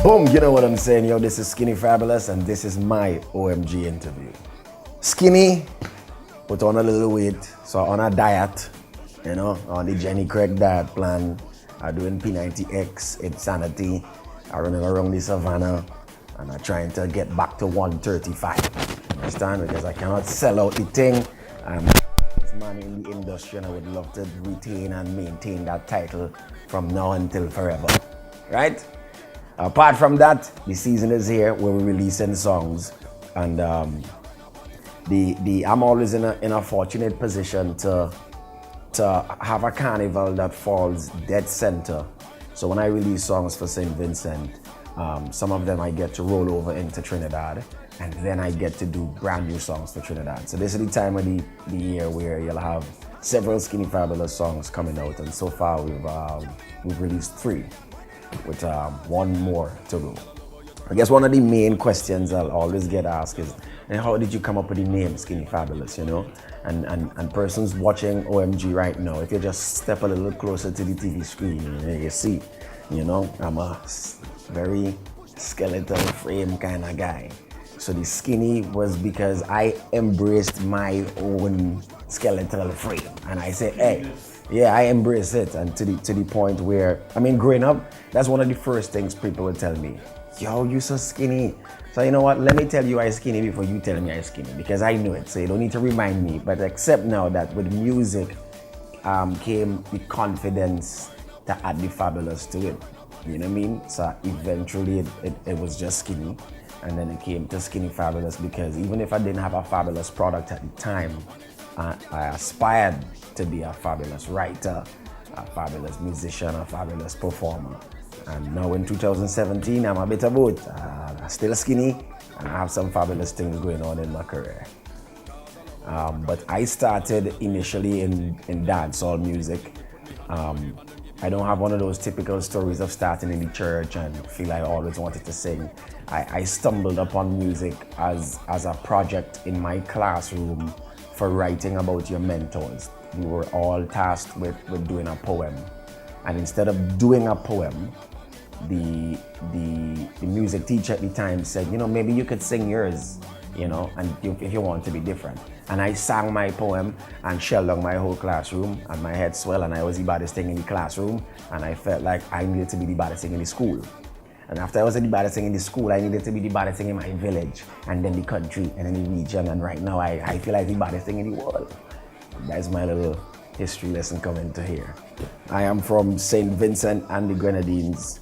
Boom, you know what I'm saying, yo, this is Skinny Fabulous and this is my OMG interview. Skinny put on a little weight, so on a diet, on the Jenny Craig diet plan. I'm doing P90X, Insanity, I'm running around the savannah and I'm trying to get back to 135. Understand? Because I cannot sell out the thing. I'm this man in the industry and I would love to retain and maintain that title from now until forever. Right? Apart from that, the season is here where we're releasing songs, and I'm always in a fortunate position to have a carnival that falls dead center. So when I release songs for St. Vincent, some of them I get to roll over into Trinidad, and then I get to do brand new songs for Trinidad. So this is the time of the year where you'll have several Skinny Fabulous songs coming out, and so far we've released 3. With one more to go. I guess one of the main questions I'll always get asked is, how did you come up with the name Skinny Fabulous, And persons watching OMG right now, if you just step a little closer to the TV screen, you see, I'm a very skeletal frame kind of guy. So the skinny was because I embraced my own skeletal frame. And I said, hey, yeah, I embrace it, and to the point where, growing up, that's one of the first things people would tell me. Yo, you so skinny. So you know what, let me tell you I'm skinny before you tell me I'm skinny, because I knew it, so you don't need to remind me. But except now that with music came the confidence to add the fabulous to it. You know what I mean? So eventually it was just skinny, and then it came to Skinny Fabulous, because even if I didn't have a fabulous product at the time, I aspired to be a fabulous writer, a fabulous musician, a fabulous performer. And now in 2017, I'm a bit of both. I'm still skinny, and I have some fabulous things going on in my career. But I started initially in dancehall music. I don't have one of those typical stories of starting in the church and feel I always wanted to sing. I stumbled upon music as a project in my classroom for writing about your mentors. We were all tasked with doing a poem. And instead of doing a poem, the music teacher at the time said, maybe you could sing yours, and if you want to be different. And I sang my poem and shelled out my whole classroom, and my head swelled, and I was the baddest thing in the classroom, and I felt like I needed to be the baddest thing in the school. And after I was the baddest thing in the school, I needed to be the baddest thing in my village, and then the country, and then the region, and right now I feel like the baddest thing in the world. That's my little history lesson coming to here. I am from St. Vincent and the Grenadines,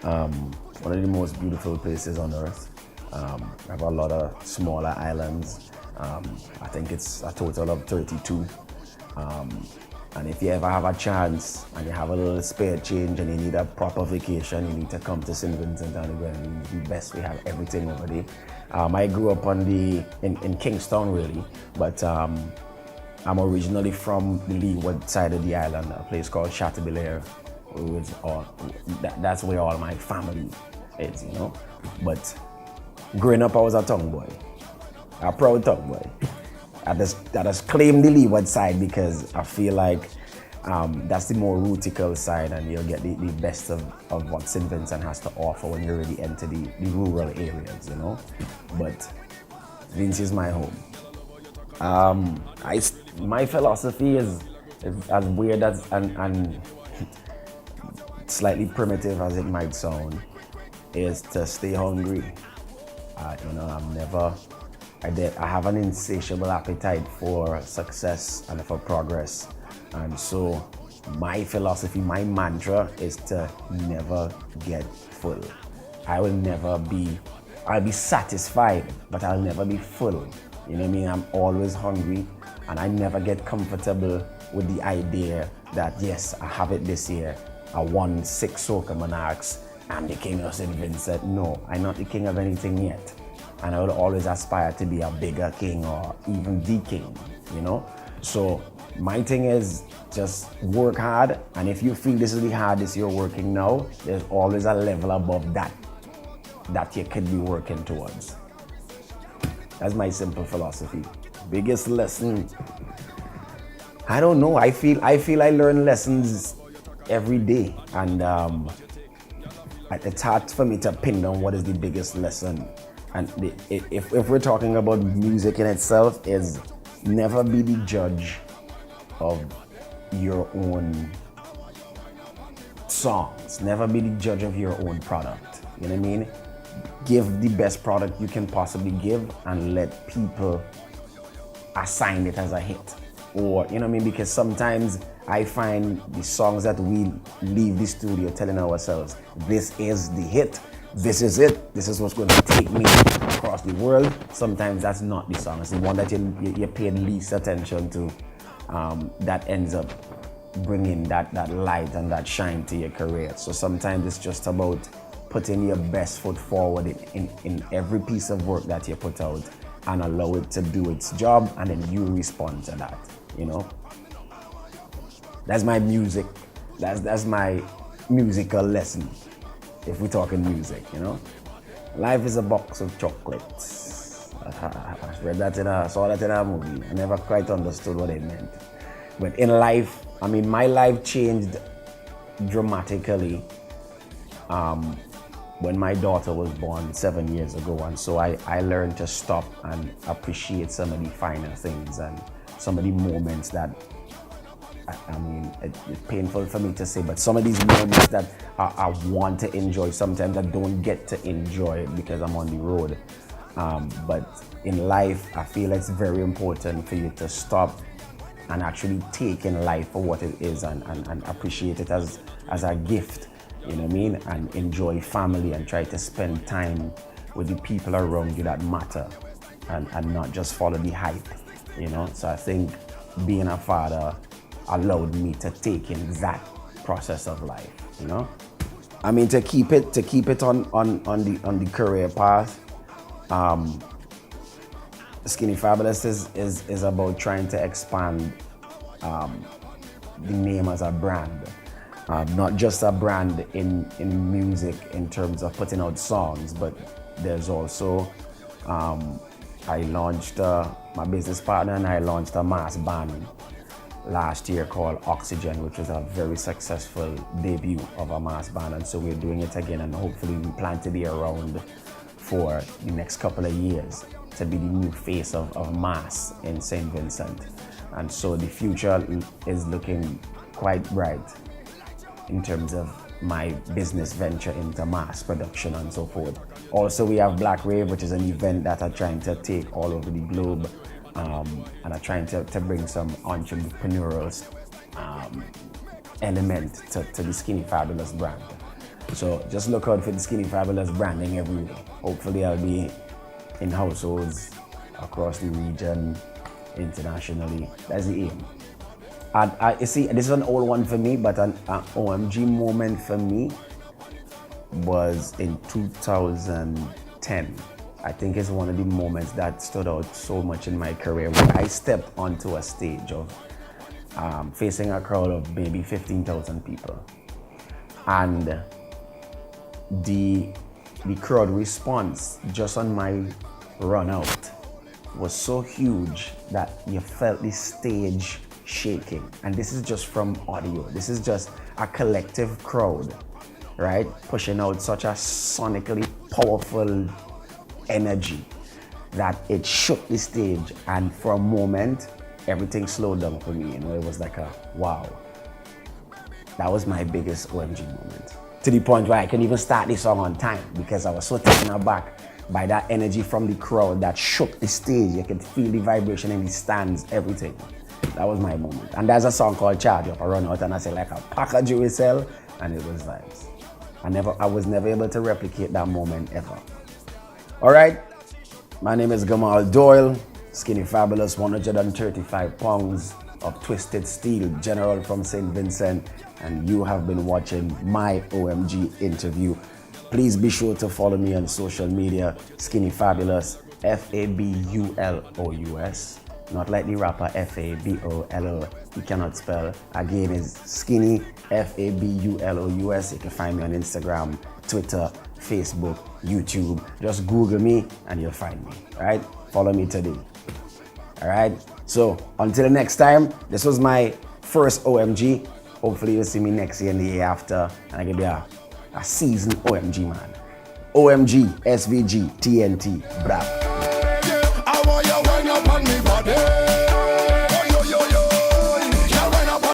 one of the most beautiful places on earth. I have a lot of smaller islands. I think it's a total of 32. And if you ever have a chance and you have a little spare change and you need a proper vacation, you need to come to St. Vincent and the Grenadines. The best, we have everything over there. I grew up in Kingston really, but I'm originally from the leeward side of the island, a place called Chateaubriand. That's where all my family is, But growing up, I was a tongue boy, a proud tongue boy. I just claim the leeward side because I feel like that's the more rutical side, and you'll get the best of what St. Vincent has to offer when you really enter the rural areas, But Vince is my home. My philosophy is as weird as and slightly primitive as it might sound, is to stay hungry. I have an insatiable appetite for success and for progress. And so my philosophy, my mantra is to never get full. I'll be satisfied, but I'll never be full. You know what I mean? I'm always hungry, and I never get comfortable with the idea that, yes, I have it this year. I won 6 Soca Monarchs. I'm the king of St. Vincent. No, I'm not the king of anything yet. And I will always aspire to be a bigger king or even the king, So my thing is just work hard. And if you feel this is the hardest you're working now, there's always a level above that you could be working towards. That's my simple philosophy. Biggest lesson, I don't know. I feel I learn lessons every day, and it's hard for me to pin down what is the biggest lesson. And if we're talking about music in itself, is never be the judge of your own songs. Never be the judge of your own product. You know what I mean? Give the best product you can possibly give and let people assign it as a hit. Or, you know what I mean? Because sometimes I find the songs that we leave the studio telling ourselves, this is the hit, this is it, this is what's going to take me across the world. Sometimes that's not the song. It's the one that you paid least attention to that ends up bringing that light and that shine to your career. So sometimes it's just about putting your best foot forward in every piece of work that you put out and allow it to do its job, and then you respond to that, you know? That's my music. That's my musical lesson, if we're talking music, you know? Life is a box of chocolates. I read that saw that in a movie. I never quite understood what it meant. But in life, I mean, my life changed dramatically when my daughter was born 7 years ago. And so I learned to stop and appreciate some of the finer things and some of the moments that, I mean, it's painful for me to say, but some of these moments that I want to enjoy, sometimes I don't get to enjoy because I'm on the road. But in life, I feel it's very important for you to stop and actually take in life for what it is and appreciate it as a gift, you know what I mean? And enjoy family and try to spend time with the people around you that matter and not just follow the hype, you know? So I think being a father allowed me to take in that process of life, you know? I mean, to keep it on the career path, Skinny Fabulous is about trying to expand the name as a brand. Not just a brand in music in terms of putting out songs, but there's also, I launched, my business partner and I launched a mass band last year called Oxygen, which was a very successful debut of a mass band. And so we're doing it again, and hopefully we plan to be around for the next couple of years to be the new face of mass in St. Vincent. And so the future is looking quite bright in terms of my business venture into mass production and so forth. Also, we have Black Rave, which is an event that I'm trying to take all over the globe, and I'm trying to bring some entrepreneurial element to the Skinny Fabulous brand. So just look out for the Skinny Fabulous branding everywhere. Hopefully I'll be in households across the region, internationally. That's the aim. You see, this is an old one for me, but an OMG moment for me was in 2010. I think it's one of the moments that stood out so much in my career, where I stepped onto a stage of facing a crowd of maybe 15,000 people. And the crowd response just on my run out was so huge that you felt the stage shaking. And this is just from audio. This is just a collective crowd, right? Pushing out such a sonically powerful energy that it shook the stage. And for a moment, everything slowed down for me. You know, it was like a wow. That was my biggest OMG moment. To the point where I couldn't even start the song on time because I was so taken aback by that energy from the crowd that shook the stage. You could feel the vibration in the stands, everything. That was my moment. And there's a song called Charge Up. I run out and I say like a package you will sell, and it was vibes. I was never able to replicate that moment ever. All right, my name is Gamal Doyle, Skinny Fabulous, 135 pounds of twisted steel, general from St. Vincent, and you have been watching my OMG interview. Please be sure to follow me on social media, Skinny Fabulous, Fabulous, not like the rapper Fabolo. You cannot spell. Again, is Skinny, Fabulous. You can find me on Instagram, Twitter, Facebook, YouTube. Just Google me and you'll find me. All right? Follow me today. All right? So until next time, this was my first OMG. Hopefully you'll see me next year and the year after, and I give you a a seasoned OMG man. OMG, SVG, TNT, bravo.